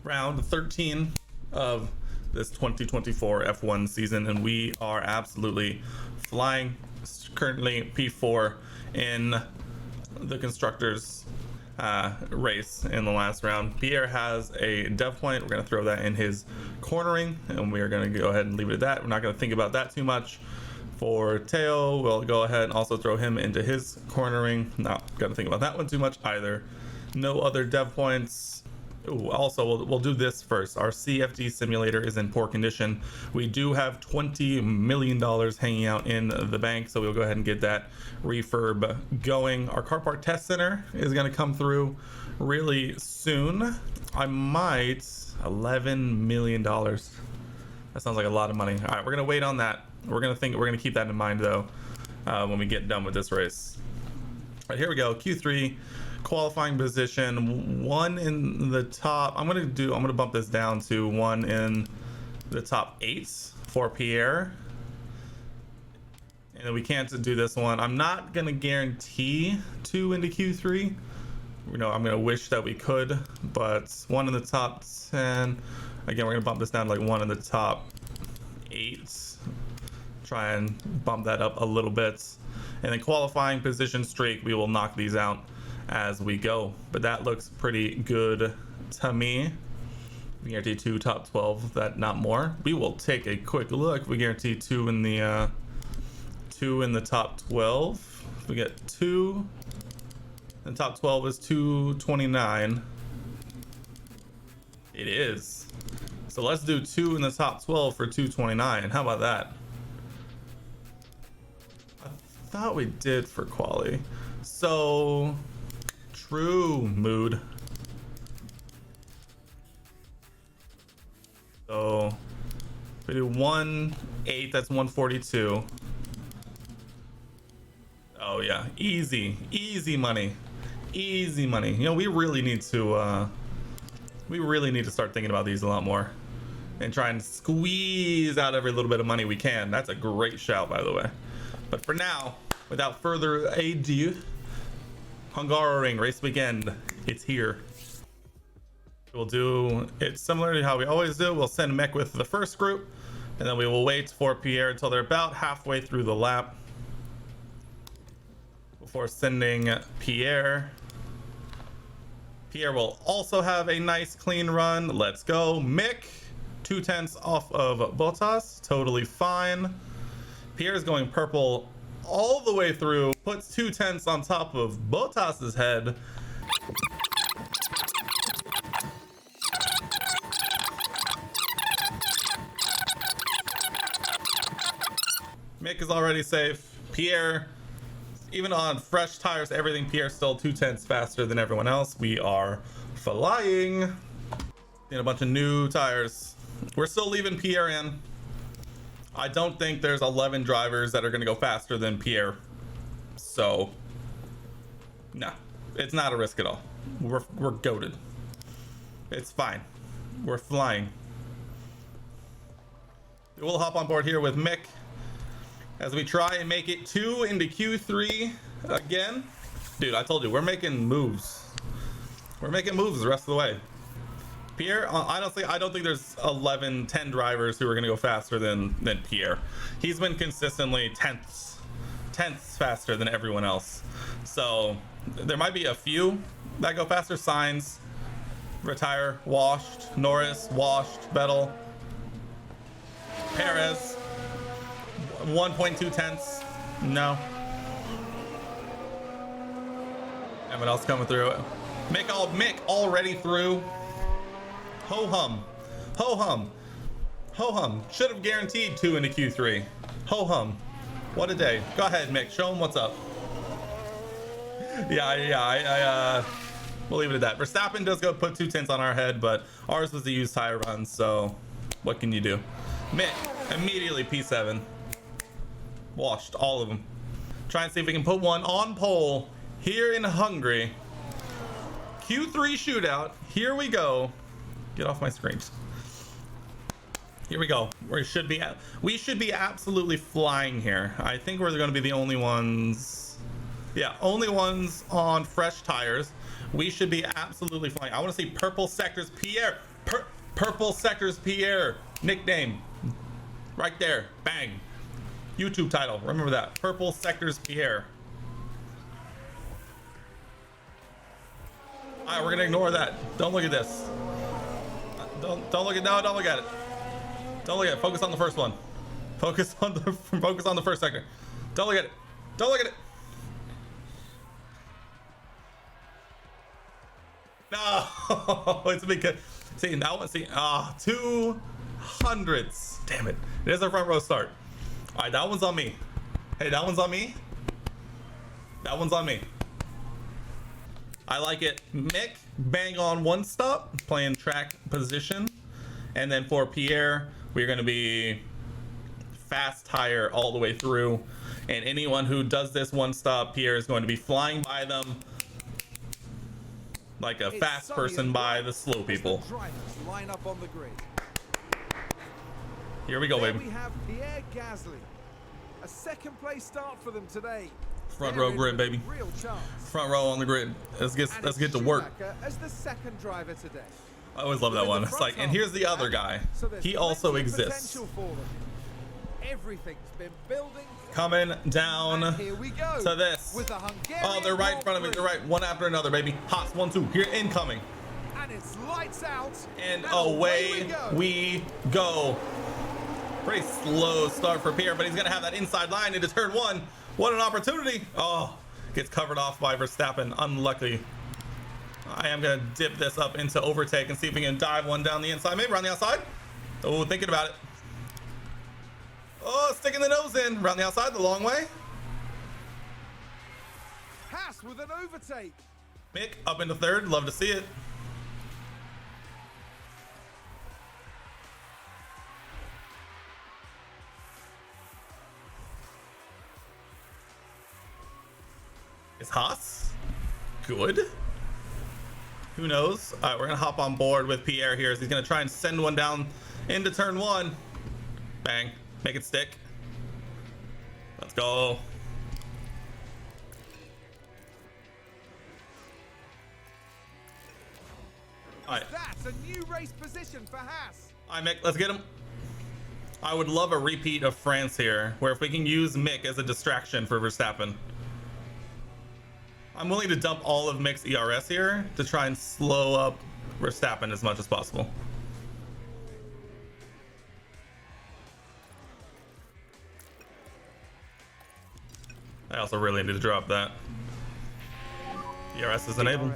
round 13 of this 2024 F1 season, and we are absolutely flying. Currently P4 in the constructors race in the last round. Pierre has a dev point. We're going to throw that in his cornering, and we are going to go ahead and leave it at that. We're not going to think about that too much. For Teo, we'll go ahead and also throw him into his cornering. Not going to think about that one too much either. No other dev points. Ooh, also, we'll do this first. Our CFD simulator is in poor condition. We do have $20 million hanging out in the bank, so we'll go ahead and get that refurb going. Our car part test center is going to come through really soon. I might $11 million. That sounds like a lot of money. All right, we're going to wait on that. We're going to keep that in mind though when we get done with this race. All right, here we go. Q3 qualifying position, one in the top. I'm gonna bump this down to one in the top 8 for Pierre, and we can't do this one. I'm not gonna guarantee 2 into Q3. I'm gonna wish that we could, but one in the top 10. Again, we're gonna bump this down to like one in the top 8. Try and bump that up a little bit, and then qualifying position streak, we will knock these out as we go, but that looks pretty good to me. We guarantee 2 top 12, that not more. We will take a quick look. We guarantee 2 in the top 12. If we get 2, and top 12 is 229. It is. So let's do 2 in the top 12 for 229. How about that? I thought we did for quali. So true mood. So we do 1.8, that's 142. Oh yeah, easy money, easy money. We really need to start thinking about these a lot more and try and squeeze out every little bit of money we can. That's a great shout, by the way. But for now, without further ado, Hungary race weekend, it's here. We'll do it similar to how we always do. We'll send Mech with the first group, and then we will wait for Pierre until they're about halfway through the lap before sending Pierre. Pierre will also have a nice clean run. Let's go. Mick, 0.2 off of Bottas, totally fine. Pierre is going purple all the way through, puts 0.2 on top of Bottas's head. Mick is already safe. Pierre, even on fresh tires, everything, Pierre's still 0.2 faster than everyone else. We are flying. And a bunch of new tires. We're still leaving Pierre in. I don't think there's 11 drivers that are going to go faster than Pierre. So, no, it's not a risk at all. We're goated. It's fine. We're flying. We'll hop on board here with Mick as we try and make it 2 into Q3 again. Dude, I told you, we're making moves. We're making moves the rest of the way. Pierre, I don't think there's 10 drivers who are going to go faster than Pierre. He's been consistently tenths faster than everyone else. So there might be a few that go faster. Sainz, retire, washed. Norris, washed. Vettel, Perez, 1.2. No. Everyone else coming through it. Mick already through. Ho hum, ho hum, ho hum. Should have guaranteed 2 into Q3. Ho hum. What a day. Go ahead, Mick. Show him what's up. Yeah. We'll leave it at that. Verstappen does go put 0.2 on our head, but ours was a used tire run, so what can you do? Mick immediately P7. Washed all of them. Try and see if we can put one on pole here in Hungary. Q3 shootout. Here we go. Get off my screen. Here we go. We should be absolutely flying here. I think we're going to be the only ones. Yeah, only ones on fresh tires. We should be absolutely flying. I want to see purple sectors. Pierre, Purple sectors Pierre nickname right there. Bang. YouTube title. Remember that. Purple sectors Pierre. All right, we're gonna ignore that. Don't look at this. Don't look at no. Don't look at it. Don't look at it. Focus on the first one. Focus on the first sector. Don't look at it. Don't look at it. No, it's because see now. See, 200s. Damn it! There's our front row start. All right, that one's on me. Hey, that one's on me. That one's on me. I like it. Mick, bang on one stop, playing track position, and then for Pierre, we're going to be fast tire all the way through. And anyone who does this one stop, Pierre is going to be flying by them like a fast person by the slow people. Line up on the grid. Here we go, baby. We have Pierre Gasly. A second place start for them today. Front row grid, baby. Real chance. Front row on the grid. Let's get to work. As the second driver today. I always love that one. It's like, and here's the other guy. He also exists. Everything's been building. Coming down Here we go to this. with the Hungarian Oh, they're right in front of me. They're right, one after another, baby. Haas, 1, 2. Here, incoming. And it's lights out. And away we go. Pretty slow start for Pierre, but he's gonna have that inside line into turn 1. What an opportunity. Oh, gets covered off by Verstappen. Unlucky. I am gonna dip this up into overtake and see if we can dive one down the inside, maybe around the outside. Oh, thinking about it. Oh, sticking the nose in around the outside the long way. Haas with an overtake. Mick up into third. Love to see it. Is Haas good? Who knows? All right, we're gonna hop on board with Pierre here as he's gonna try and send one down into turn 1. Bang, make it stick. Let's go. All right. That's a new race position for Haas. All right, Mick, let's get him. I would love a repeat of France here, where if we can use Mick as a distraction for Verstappen. I'm willing to dump all of Mick's ERS here to try and slow up Verstappen as much as possible. I also really need to drop that. ERS is enabled.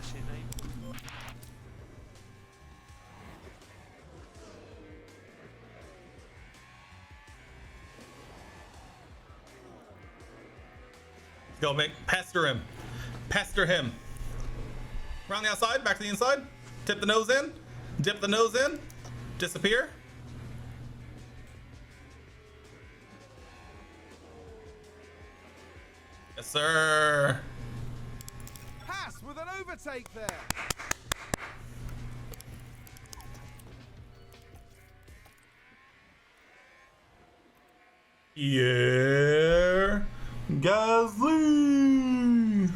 Go, Mick. Pester him. Pester him. Around the outside, back to the inside. Tip the nose in. Dip the nose in. Disappear. Yes, sir. Haas with an overtake there. Pierre Gasly.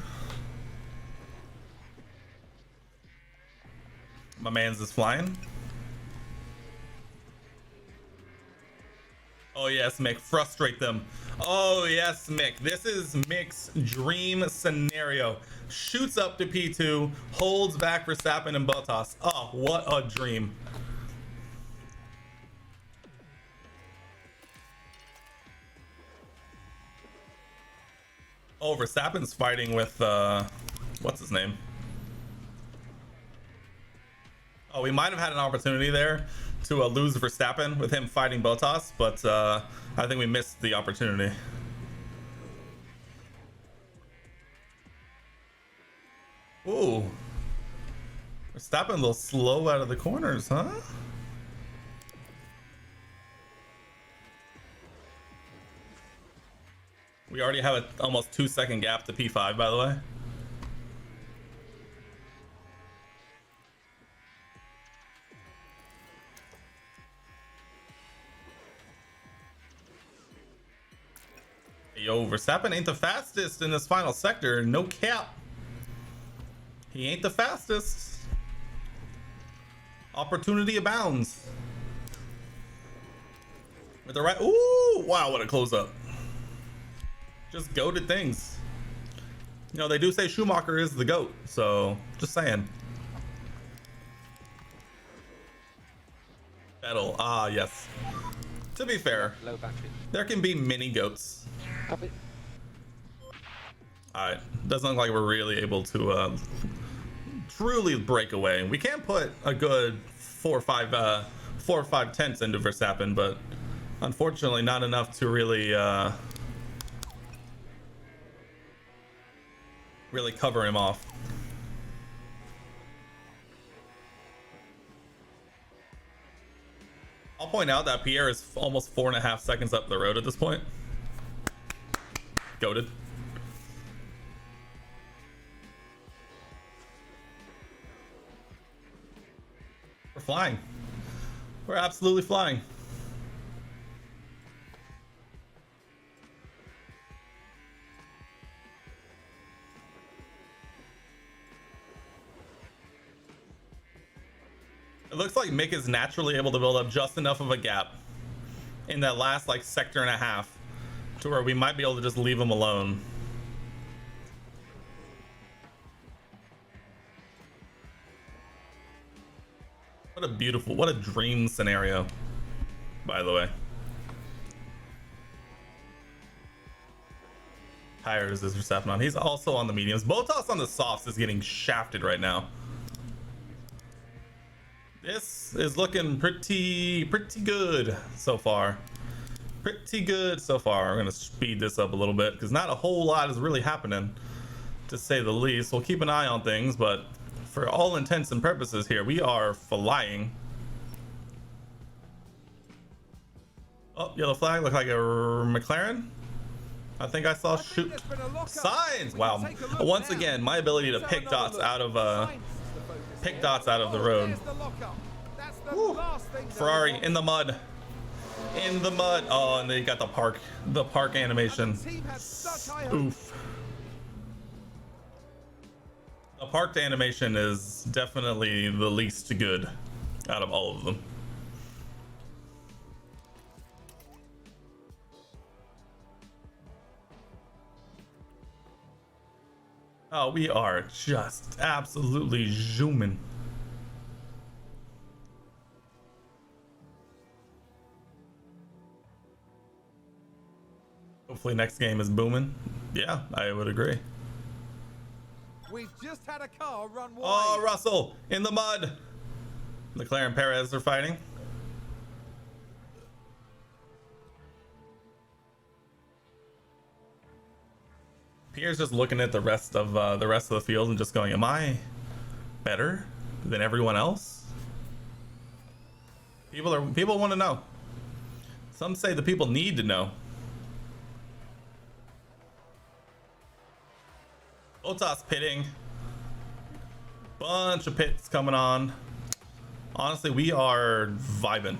My man's is flying. Oh yes, Mick, frustrate them. Oh yes, Mick. This is Mick's dream scenario. Shoots up to P2, holds back Verstappen and Bottas. Oh, what a dream. Oh, Verstappen's fighting with what's his name? Oh, we might have had an opportunity there to lose Verstappen with him fighting Bottas, but I think we missed the opportunity. Ooh. Verstappen a little slow out of the corners, huh? We already have an almost 2-second gap to P5, by the way. Yo, Verstappen ain't the fastest in this final sector. No cap. He ain't the fastest. Opportunity abounds. With the right, ooh, wow, what a close up. Just goated things. You know, they do say Schumacher is the GOAT, so just saying. Vettel, ah, yes. To be fair, Low battery. there can be mini GOATs. Copy. Alright, doesn't look like we're really able to truly break away. We can put a good 4 or 5 tenths into Verstappen, but unfortunately not enough to really really cover him off. I'll point out that Pierre is almost 4.5 seconds up the road at this point. Goated. We're flying. We're absolutely flying. It looks like Mick is naturally able to build up just enough of a gap in that last like sector and a half to where we might be able to just leave him alone. What a beautiful, what a dream scenario, by the way. Tires is Verstappen on. He's also on the mediums. Bottas on the softs is getting shafted right now. This is looking pretty good so far. Pretty good so far. I'm gonna speed this up a little bit because not a whole lot is really happening, to say the least. We'll keep an eye on things, but for all intents and purposes here, we are flying. Oh, yellow flag. Look like a McLaren. I think I saw shoot signs. Wow. Once again, my ability to pick dots out of the road. Woo. Ferrari in the mud. In the mud. Oh, and they got the park animation. Oof. The parked animation is definitely the least good out of all of them. Oh, we are just absolutely zooming. Hopefully next game is booming. Yeah, I would agree. We've just had a car run wide. Oh, Russell in the mud. Leclerc and Perez are fighting. Pierre's just looking at the rest of the field and just going, "Am I better than everyone else?" People want to know. Some say the people need to know. Bottas pitting. Bunch of pits coming on. Honestly, we are vibing.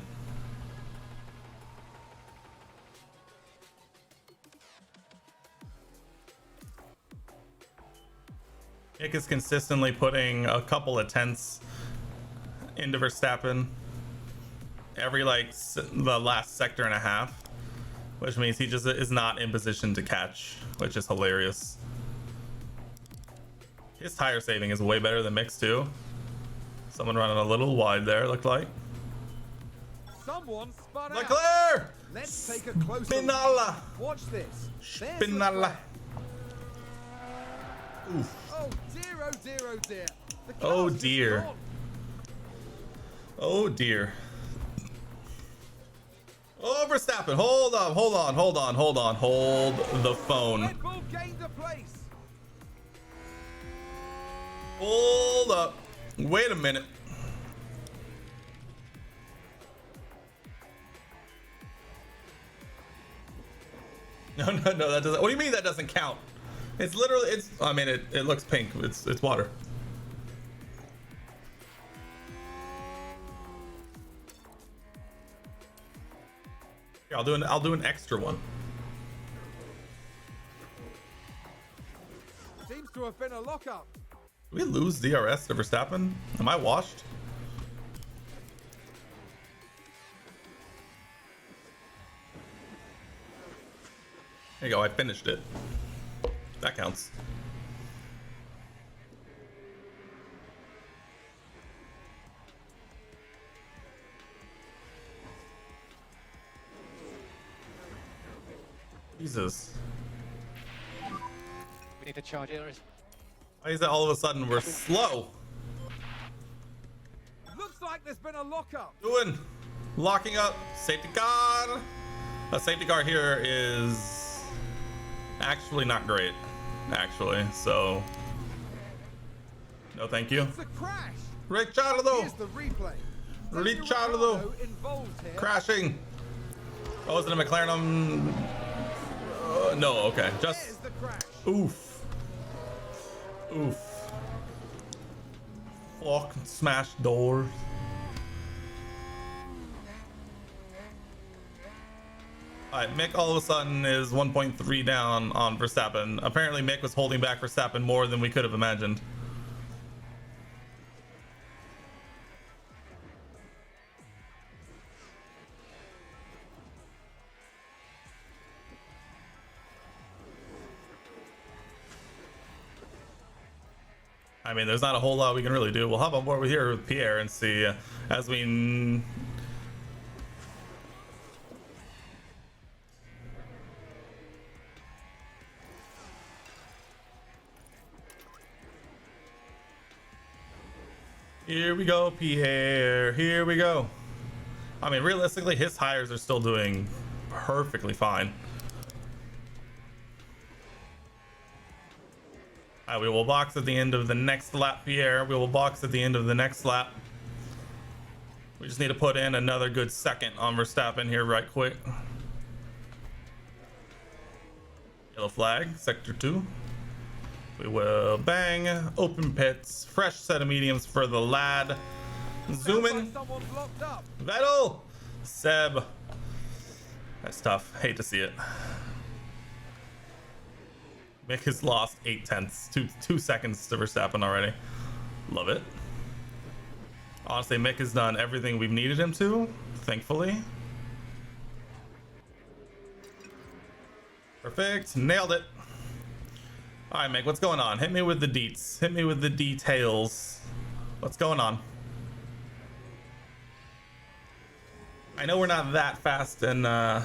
Nick is consistently putting a couple of tenths into Verstappen every the last sector and a half, which means he just is not in position to catch, which is hilarious. His tire saving is way better than Mick's too. Someone running a little wide there, looked like. Someone spun out. Leclerc! Let's take a closer Spinalla! look. Watch this. There's Spinalla! Leclerc. Oof. Oh dear, oh dear, oh dear. The Oh car's just dear. gone. Oh dear. Oh, Verstappen, hold on. Hold the phone. Red Bull gained a place. Hold up. Wait a minute. No, that doesn't. What do you mean that doesn't count? It's literally, I mean, it looks pink. It's water. Here, I'll do an extra one. Seems to have been a lockup. Did we lose DRS to Verstappen? Am I washed? There you go, I finished it. That counts. Jesus. We need to charge it. Why is it all of a sudden we're slow? Looks like there's been a lockup. Doing. Locking up. Safety car. A safety car here is actually not great. Actually, so. No, thank you. It's a crash. Ricciardo. Here's the replay. Ricciardo. Involved here. Crashing. Oh, is it a McLaren? No, okay. There's Just. the crash. Oof. Oof. Fucking smash doors. Alright, Mick all of a sudden is 1.3 down on Verstappen. Apparently Mick was holding back Verstappen more than we could have imagined. I mean, there's not a whole lot we can really do. We'll hop on board here with Pierre and see as we... Here we go, Pierre. Here we go. I mean, realistically, his tires are still doing perfectly fine. We will box at the end of the next lap, Pierre. We will box at the end of the next lap. We just need to put in another good second on Verstappen here right quick. Yellow flag, sector 2. We will bang, open pits, fresh set of mediums for the lad. Zoom in. Someone's locked up. Vettel, Seb. That's tough. Hate to see it. Mick has lost 0.8, 2 seconds to Verstappen already. Love it. Honestly, Mick has done everything we've needed him to, thankfully. Perfect. Nailed it. All right, Mick, what's going on? Hit me with the deets. Hit me with the details. What's going on? I know we're not that fast in a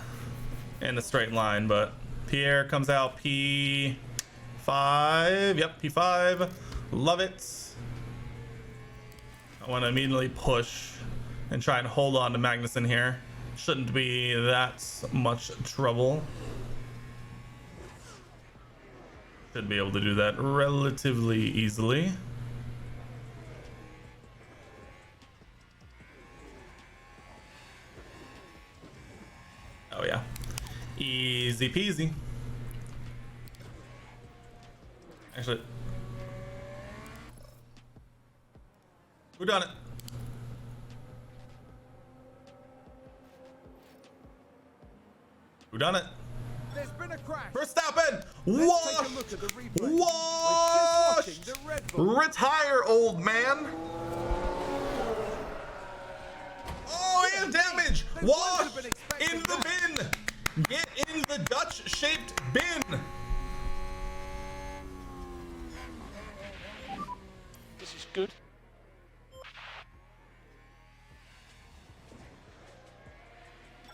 straight line, but Pierre comes out P5. Yep, P5. Love it. I want to immediately push and try and hold on to Magnussen here. Shouldn't be that much trouble. Should be able to do that relatively easily. Oh yeah. Easy peasy. Actually, who done it? Who done it? There's been a crash. Verstappen! Let's take a Wash! look at the replay. Wash! We're just watching the Red Bull. Retire, old man! Oh, and damage! They Wash! wouldn't have been expecting In the bin! Get in the Dutch-shaped bin! This is good.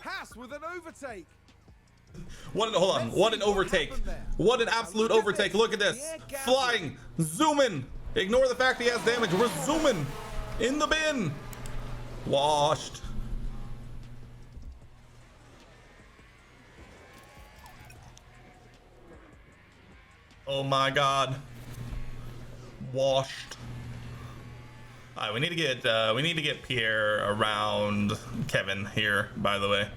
Haas with an overtake. Hold on. What an overtake. What an absolute overtake. Look at this. Flying. Zooming. Ignore the fact he has damage. We're zooming. In the bin. Washed. Oh my god. Washed. Alright, we need to get Pierre around Kevin here, by the way.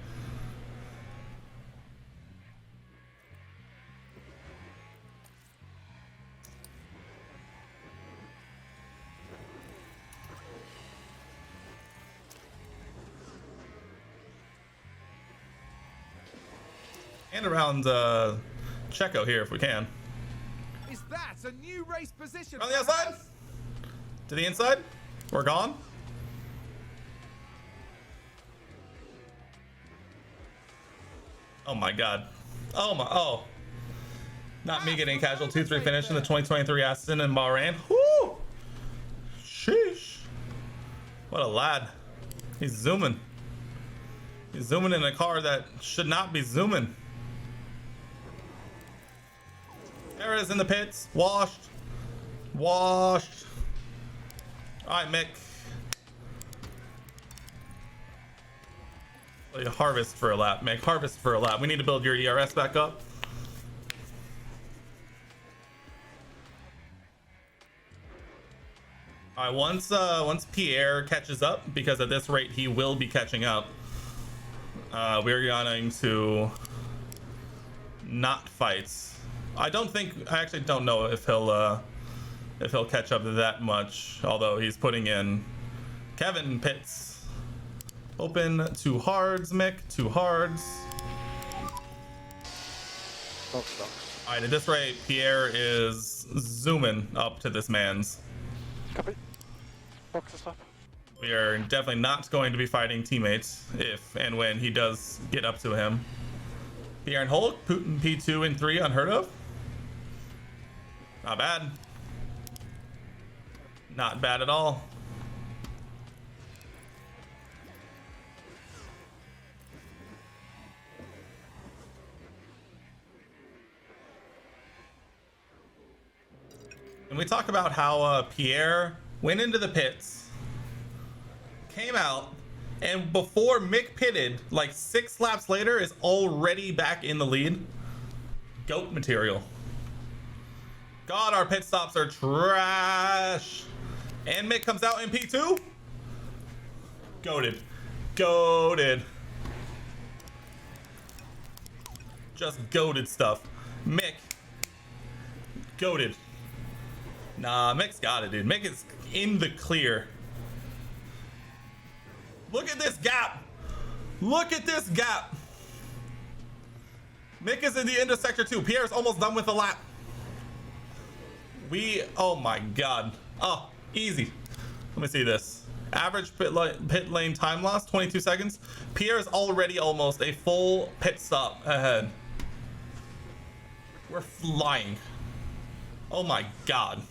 And around Checo here if we can. Is that a new race position? On the for outside? Haas? To the inside? We're gone? Oh my god. Oh my, oh. Not me getting a casual 2-3 finish in the 2023 Aston and Bahrain. Woo! Sheesh. What a lad. He's zooming. He's zooming in a car that should not be zooming. Perez in the pits. Washed. Washed. All right, Mick. Harvest for a lap, Mick. Harvest for a lap. We need to build your ERS back up. All right, once Pierre catches up, because at this rate he will be catching up, we're going to not fight. I actually don't know if he'll catch up that much, although he's putting in Kevin pits. Open two hards, Mick, two hards. All right, at this rate, Pierre is zooming up to this man's. Copy. Box stop. We are definitely not going to be fighting teammates if and when he does get up to him. Pierre and Hulk, Putin P2 and 3, unheard of. Not bad. Not bad at all. And we talk about how Pierre went into the pits, came out, and before Mick pitted, like 6 laps later, is already back in the lead. Goat material. God, our pit stops are trash. And Mick comes out in P2. Goated. Goated. Just goated stuff. Mick. Goated. Nah, Mick's got it, dude. Mick is in the clear. Look at this gap. Look at this gap. Mick is in the end of sector 2. Pierre's almost done with the lap. Oh my God. Oh, easy. Let me see this. Average pit lane time loss, 22 seconds. Pierre is already almost a full pit stop ahead. We're flying. Oh my God.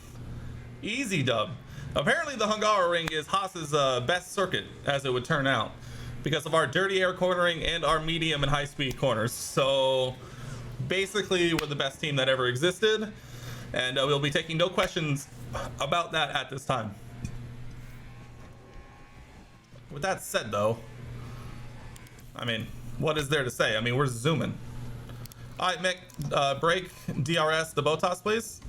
Easy dub. Apparently the Hungaroring is Haas's best circuit, as it would turn out, because of our dirty air cornering and our medium and high speed corners. So basically we're the best team that ever existed, and we'll be taking no questions about that at this time. With that said though, I mean, what is there to say? I mean, we're zooming. All right, Mick, break DRS the Botas, please.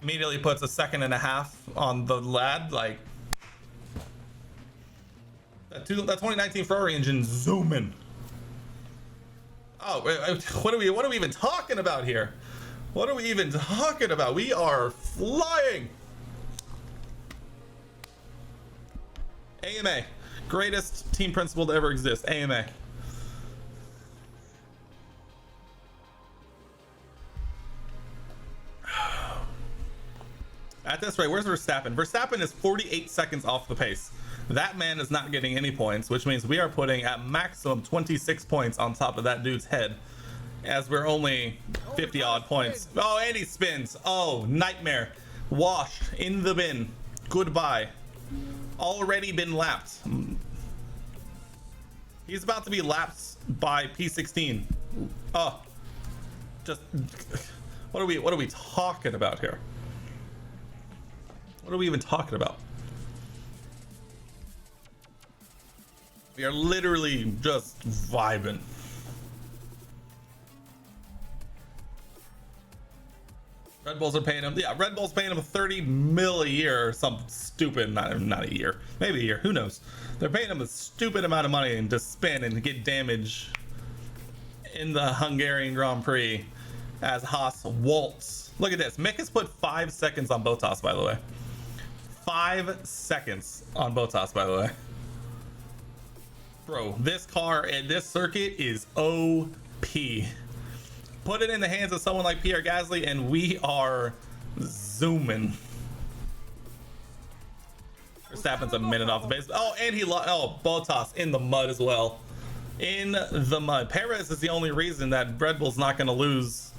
Immediately puts a 1.5 seconds on the lad. Like that 2019 Ferrari engine zooming. Oh, what are we even talking about here? What are we even talking about? We are flying. AMA, greatest team principal to ever exist. AMA. At this rate, where's Verstappen? Verstappen is 48 seconds off the pace. That man is not getting any points, which means we are putting at maximum 26 points on top of that dude's head, as we're only 50 odd points. Oh, and he spins. Oh, nightmare. Washed in the bin. Goodbye. Already been lapped. He's about to be lapped by P16. Oh, just what are we talking about here? What are we even talking about? We are literally just vibing. Red Bulls are paying him. Yeah, Red Bull's paying him 30 mil a year or something stupid. Not a year. Maybe a year. Who knows? They're paying him a stupid amount of money to spin and get damage in the Hungarian Grand Prix as Haas waltz. Look at this. Mick has put 5 seconds on Bottas, by the way. 5 seconds on Bottas, by the way. Bro, this car and this circuit is OP. Put it in the hands of someone like Pierre Gasly and we are zooming. Verstappen's a minute off the base. Oh, and Bottas in the mud as well. in the mud. Perez is the only reason that Red Bull's not going to lose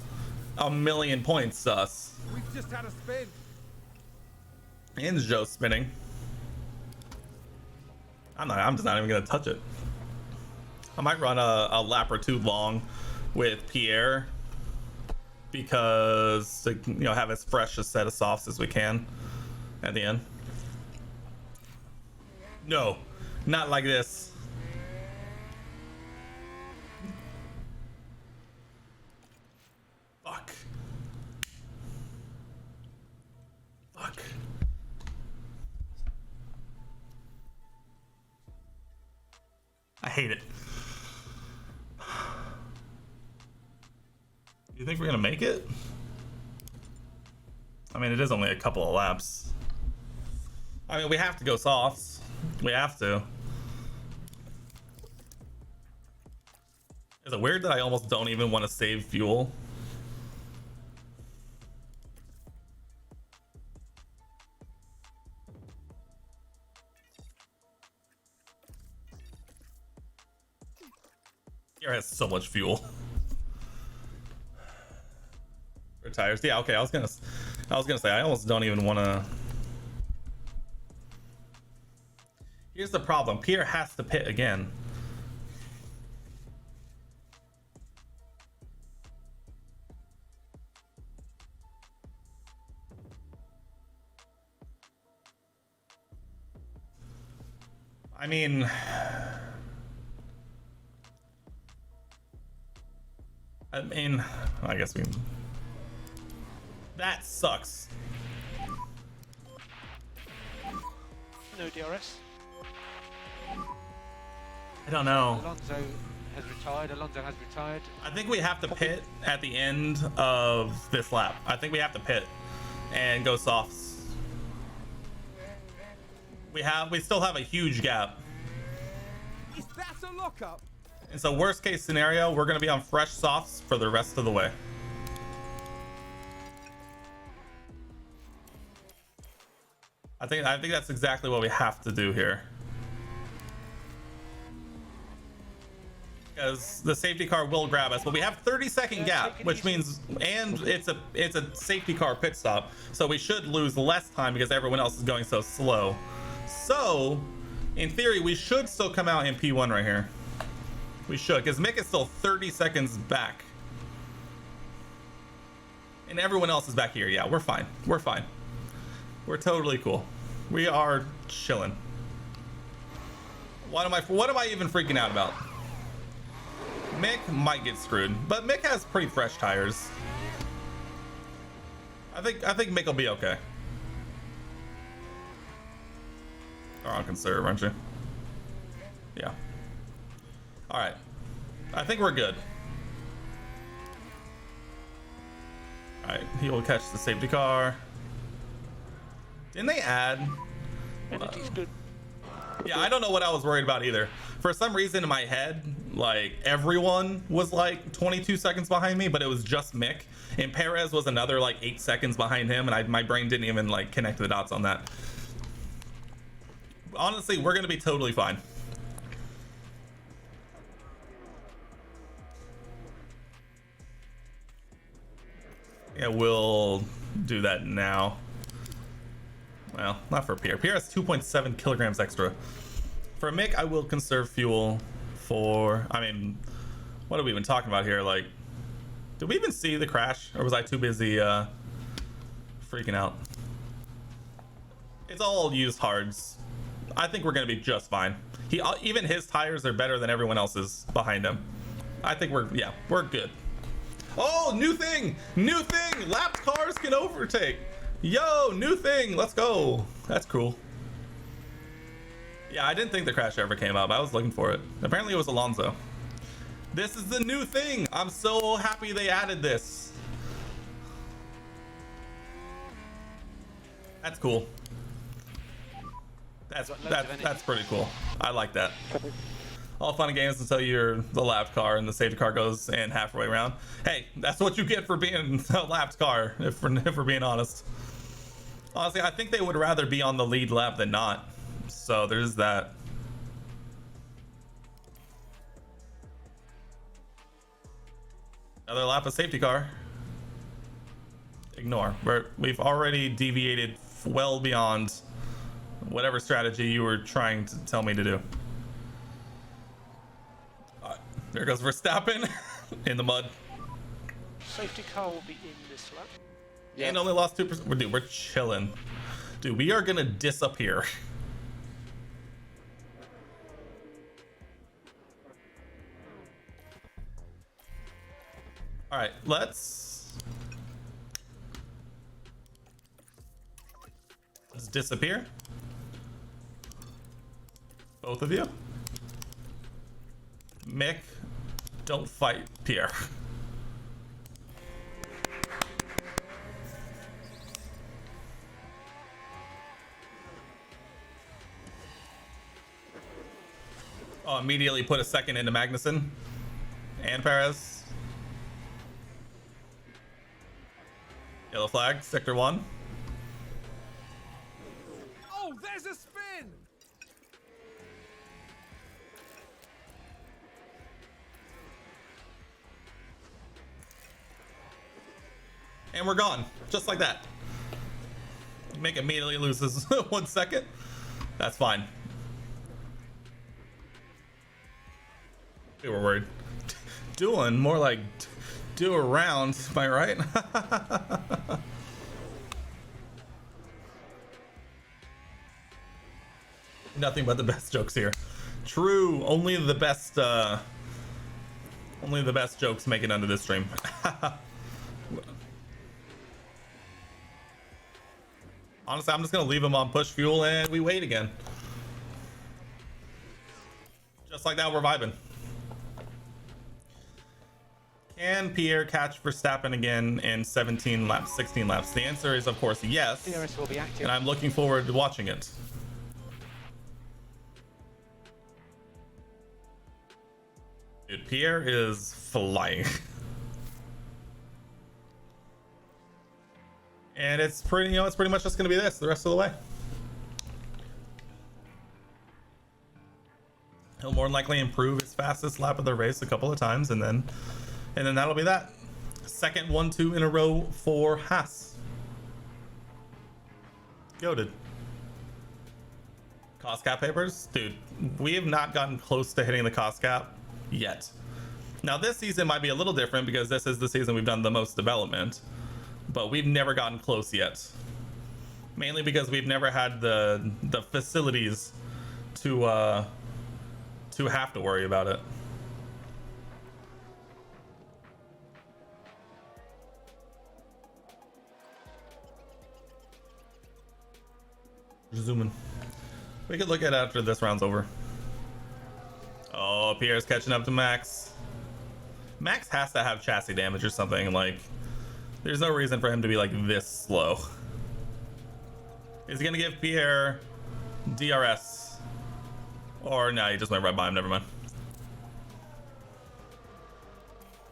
a million points to us. We've just had a spin. And Joe's spinning. I'm just not even going to touch it. I might run a lap or two long with Pierre because to have as fresh a set of softs as we can at the end. No, not like this. Fuck. Fuck. I hate it. You think we're gonna make it? I mean, it is only a couple of laps. I mean, we have to go softs. We have to. Is it weird that I almost don't even want to save fuel? Here has so much fuel. For tires, yeah. Okay, I was gonna say I almost don't even want to. Here's the problem: Pierre has to pit again. I mean, I guess we. That sucks. No DRS. I don't know. Alonso has retired. I think we have to pit at the end of this lap. I think we have to pit and go softs. We still have a huge gap. Is that a lockup? And so worst case scenario, we're going to be on fresh softs for the rest of the way. I think that's exactly what we have to do here. Because the safety car will grab us, but we have 30-second gap, which means, and it's a safety car pit stop, so we should lose less time because everyone else is going so slow. So, in theory, we should still come out in P1 right here. We should, because Mick is still 30 seconds back. And everyone else is back here. Yeah, we're fine. We're fine. We're totally cool. We are chilling. What am I even freaking out about? Mick might get screwed, but Mick has pretty fresh tires. I think Mick will be okay. Or on conserve, aren't you? Yeah. All right. I think we're good. All right. He will catch the safety car. Didn't they add? Energy's good. Yeah, I don't know what I was worried about either. For some reason in my head, like everyone was like 22 seconds behind me, but it was just Mick. And Perez was another like 8 seconds behind him, and my brain didn't even like connect the dots on that. Honestly, we're gonna be totally fine. Yeah, we'll do that now. Well, not for Pierre. Pierre has 2.7 kilograms extra. For Mick, I will conserve fuel for, I mean, what are we even talking about here? Like, did we even see the crash? Or was I too busy freaking out? It's all used hards. I think we're going to be just fine. Even his tires are better than everyone else's behind him. I think we're good. Oh, new thing! New thing! Lapped cars can overtake! Yo, new thing! Let's go! That's cool. Yeah, I didn't think the crash ever came up. I was looking for it. Apparently it was Alonso. This is the new thing! I'm so happy they added this. That's cool. That's pretty cool. I like that. All fun and games until you're the lapped car and the safety car goes in halfway around. Hey, that's what you get for being a lapped car, if we're being honest. Honestly, I think they would rather be on the lead lap than not. So there's that. Another lap of safety car. Ignore. We've already deviated well beyond whatever strategy you were trying to tell me to do. There goes Verstappen in the mud. Safety car will be in this lap. And only lost 2%. Dude, we're chilling. Dude, we are gonna disappear. All right, let's disappear. Both of you. Mick, don't fight Pierre. Oh, immediately put a second into Magnussen and Perez. Yellow flag, sector 1. Oh, there's a spin! And we're gone, just like that. Mick immediately loses 1 second. That's fine. We were worried. Doing more like do around, am I right? Nothing but the best jokes here. True, only the best jokes make it under this stream. Honestly, I'm just gonna leave him on push fuel and we wait again. Just like that, we're vibing. Can Pierre catch Verstappen again in 17 laps, 16 laps? The answer is, of course, yes. DRS will be active. And I'm looking forward to watching it. Dude, Pierre is flying. And it's pretty, it's pretty much just going to be this the rest of the way. He'll more than likely improve his fastest lap of the race a couple of times, and then that'll be that. Second 1-2 in a row for Haas. Goated. Cost cap papers? Dude, we have not gotten close to hitting the cost cap yet. Now this season might be a little different because this is the season we've done the most development, but we've never gotten close yet. Mainly because we've never had the facilities to have to worry about it. Zooming. We could look at it after this round's over. Oh, Pierre's catching up to Max. Max has to have chassis damage or something. Like, there's no reason for him to be like this slow. Is he gonna give Pierre DRS? Or no, he just went right by him. Never mind.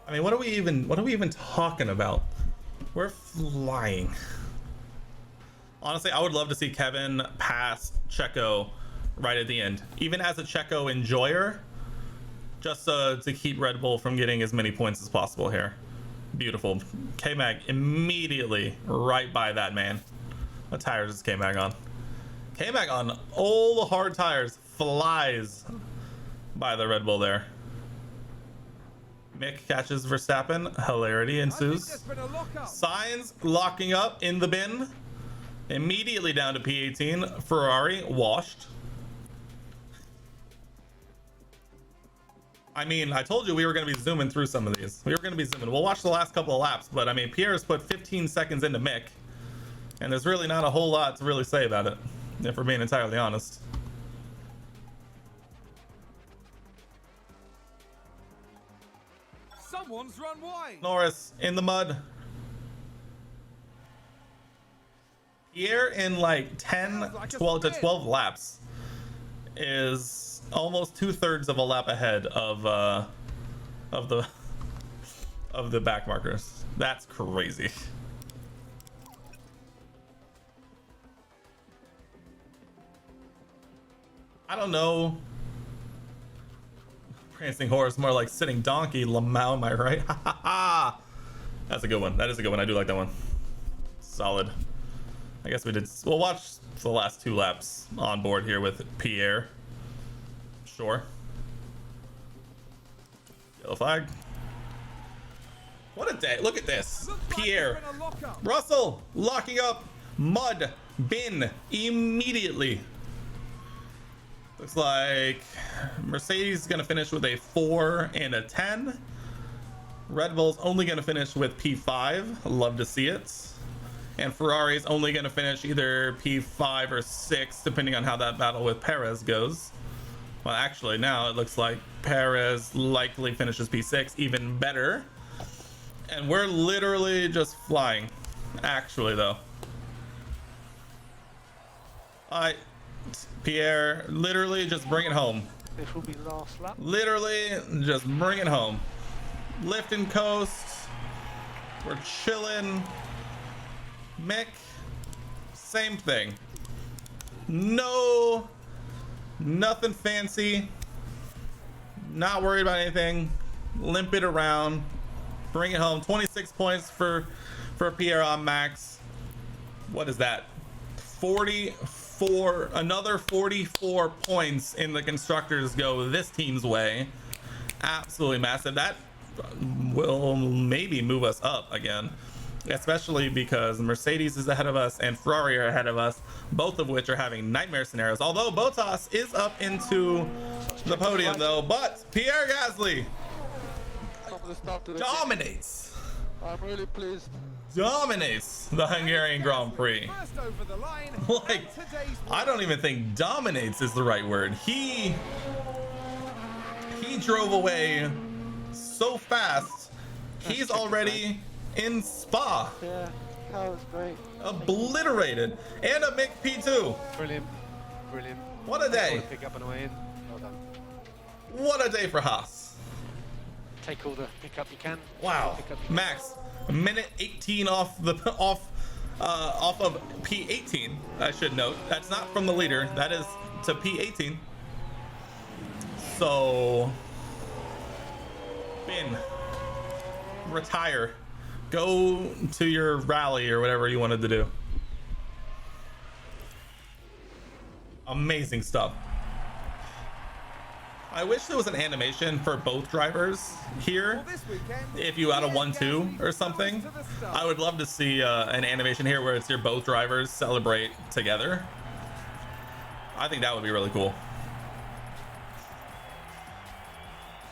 I mean, what are we even talking about? We're flying. Honestly, I would love to see Kevin pass Checo right at the end. Even as a Checo enjoyer, just to keep Red Bull from getting as many points as possible here. Beautiful. K-Mag immediately right by that man. What tires is K-Mag on? K-Mag on all the hard tires flies by the Red Bull there. Mick catches Verstappen. Hilarity ensues. Sainz locking up in the bin. Immediately down to P18. Ferrari washed. I mean, I told you we were going to be zooming through some of these. We were going to be zooming. We'll watch the last couple of laps, but I mean, Pierre's put 15 seconds into Mick, and there's really not a whole lot to really say about it, if we're being entirely honest. Someone's run wide. Norris in the mud. Pierre in like 10, 12 to 12 laps is almost 2/3 of a lap ahead of the back markers. That's crazy. I don't know. Prancing horse, more like sitting donkey. Lamau, am I right? That's a good one. That is a good one. I do like that one. Solid. I guess we did. We'll watch the last 2 laps on board here with Pierre. Sure. Yellow flag. What a day. Look at this. Pierre. Russell locking up. Mud. Bin. Immediately. Looks like Mercedes is going to finish with a 4 and a 10. Red Bull's only going to finish with P5. Love to see it. And Ferrari's only going to finish either P5 or 6, depending on how that battle with Perez goes. Well, actually, now it looks like Perez likely finishes P6, even better. And we're literally just flying. Actually, though. Pierre, literally just bring it home. This will be last lap. Literally just bring it home. Lift and coast. We're chilling. Mick, same thing. No, nothing fancy. Not worried about anything. Limp it around. Bring it home. 26 points for Pierre on max. What is that? 44. Another 44 points in the constructors go this team's way. Absolutely massive. That will maybe move us up again. Especially because Mercedes is ahead of us and Ferrari are ahead of us, both of which are having nightmare scenarios. Although Bottas is up into the podium though, but Pierre Gasly dominates. I'm really pleased. Dominates the Hungarian Grand Prix. Like, I don't even think dominates is the right word. He drove away so fast. He's already in Spa. Yeah, that was great. Obliterated. And a Mick P2. Brilliant. Brilliant. What a day. Pick up and away in. Well done. What a day for Haas. Take all the pickup you can. Wow. Pick up you can. Max, a minute 18 off of P18. I should note. That's not from the leader. That is to P18. So, Bin, retire. Go to your rally or whatever you wanted to do. Amazing stuff. I wish there was an animation for both drivers here. If you had a 1-2 or something, I would love to see an animation here where it's your both drivers celebrate together. I think that would be really cool.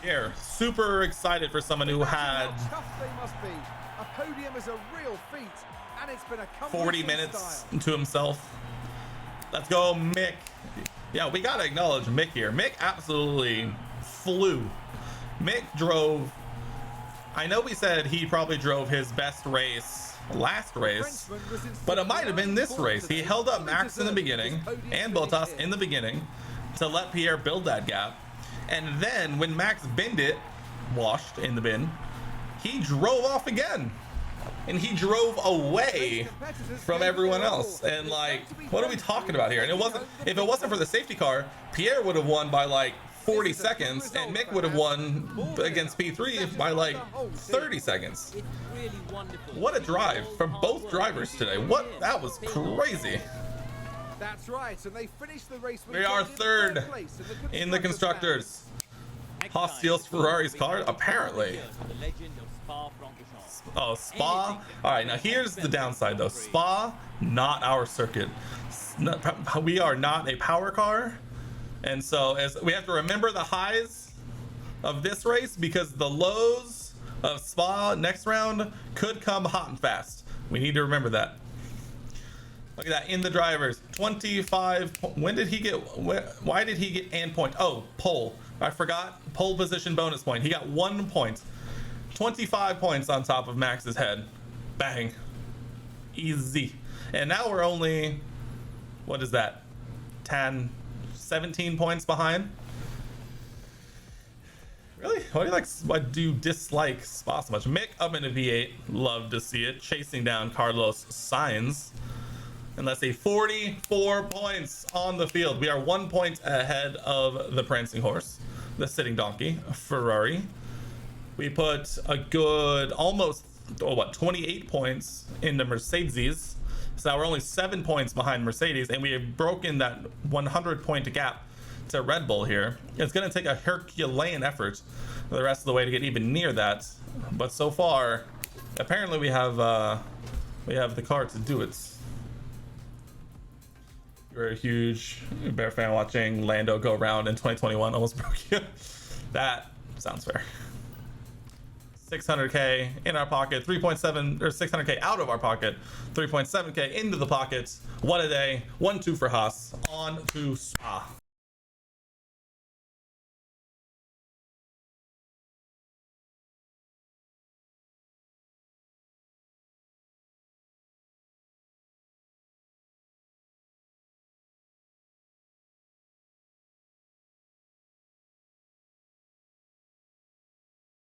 Here, super excited for someone who had a podium is a real feat, and it's been a 40 minutes to himself. Let's go, Mick. Yeah, we gotta acknowledge Mick here. Mick absolutely flew. Mick drove. I know we said he probably drove his best race last race, but it might have been this race. He held up Max in the beginning and Bottas in the beginning to let Pierre build that gap. And then when Max binned it, washed in the bin, he drove off again. And he drove away from everyone else. And like, what are we talking about here? And it wasn't, if it wasn't for the safety car, Pierre would have won by like 40 seconds and Mick would have won against P3 by like 30 seconds. What a drive from both drivers today. What, that was crazy. That's right, and they finished the race. We are third in the constructors. Haas steals Ferrari's car, apparently. Oh, Spa. All right, now here's the downside though. Spa, not our circuit. We are not a power car, and so as we have to remember the highs of this race because the lows of Spa next round could come hot and fast. We need to remember that. Look at that in the drivers. 25. When did he get? Why did he get and point? Oh, pole. I forgot. Pole position bonus point. He got 1 point. 25 points on top of Max's head. Bang. Easy. And now we're only, what is that? 10, 17 points behind. Really? Why do you dislike Spa so much? Mick up into V8. Love to see it. Chasing down Carlos Sainz. And let's see, 44 points on the field. We are 1 point ahead of the prancing horse, the sitting donkey, Ferrari. We put a good almost 28 points into Mercedes. So now we're only 7 points behind Mercedes, and we have broken that 100 point gap to Red Bull here. It's going to take a Herculean effort the rest of the way to get even near that, but so far, apparently we have the car to do it. You're a huge Bear fan watching Lando go around in 2021, almost broke you. That sounds fair. 600k in our pocket, 3.7 or 600k out of our pocket, 3.7k into the pockets. What a day. 1-2 for Haas. On to Spa.